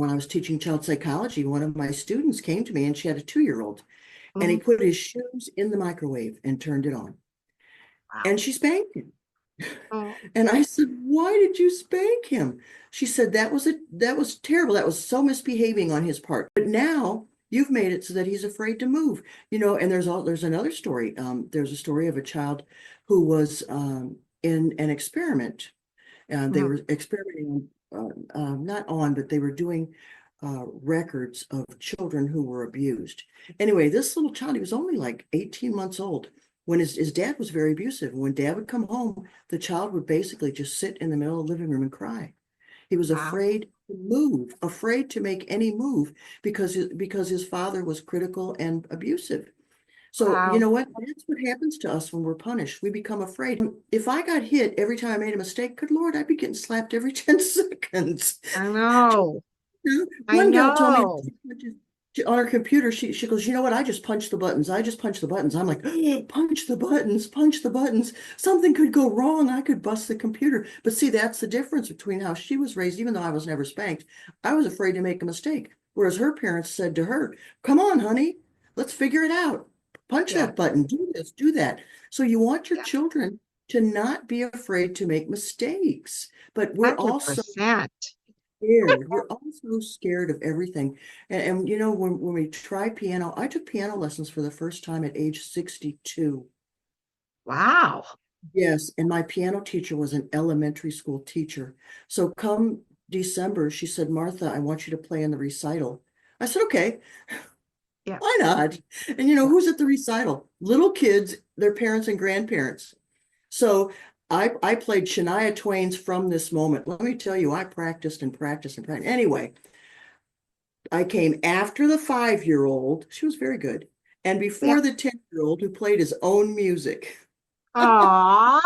When I was teaching child psychology, one of my students came to me and she had a 2-year-old and he Mhm. put his shoes in the microwave and turned it on. Wow. And she spanked him. Oh, And I said, "Why did you spank him?" She said, that was terrible. That was so misbehaving on his part. But now you've made it so that he's afraid to move. And there's another story. There's a story of a child who was in an experiment. They mhm. were experimenting not on, but they were doing records of children who were abused. Anyway, this little child, he was only like 18 months old when his dad was very abusive. When dad would come home, the child would basically just sit in the middle of the living room and cry. He was Wow. afraid to move, afraid to make any move because his father was critical and abusive. So, you Wow. know what? That's what happens to us when we're punished. We become afraid. If I got hit every time I made a mistake, good Lord, I'd be getting slapped every 10 seconds. I know. I One gal told me know. on her computer, she goes, you know what? I just punch the buttons. I just punch the buttons. I'm like, punch the buttons, punch the buttons. Something could go wrong. I could bust the computer. But see, that's the difference between how she was raised, even though I was never spanked. I was afraid to make a mistake. Whereas her parents said to her, come on, honey, let's figure it out. Punch Yeah. that button, do this, do that. So you want your Yeah. children to not be afraid to make mistakes. But we're also 100%. scared. We're also scared of everything. When we try piano, I took piano lessons for the first time at age 62. Wow. Yes, and my piano teacher was an elementary school teacher. So come December, she said, Martha, I want you to play in the recital. I said, okay, Yeah. why not? And Yeah. who's at the recital? Little kids, their parents and grandparents. So I played Shania Twain's From This Moment. Let me tell you, I practiced and practiced and practiced. Anyway, I came after the 5-year-old. She was very good. And Yeah. before the 10-year-old who played his own music. Aw,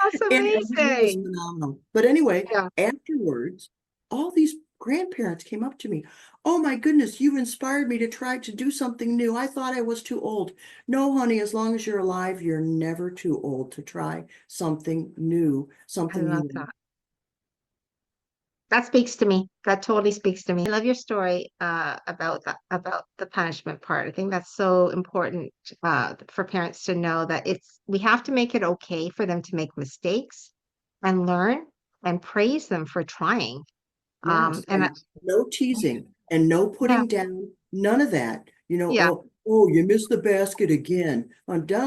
that's And everything was amazing. phenomenal. But anyway, Yeah. afterwards, all these grandparents came up to me. Oh my goodness, you've inspired me to try to do something new. I thought I was too old. No, honey, as long as you're alive, you're never too old to try something new, I something love you that. That speaks to me. That totally speaks to me. I love your story about the punishment part. I think that's so important for parents to know that we have to make it okay for them to make mistakes and learn and praise them for trying. Yes, And and no teasing and no yeah, putting down, none of that. yeah. Oh, you missed the basket again. I'm done.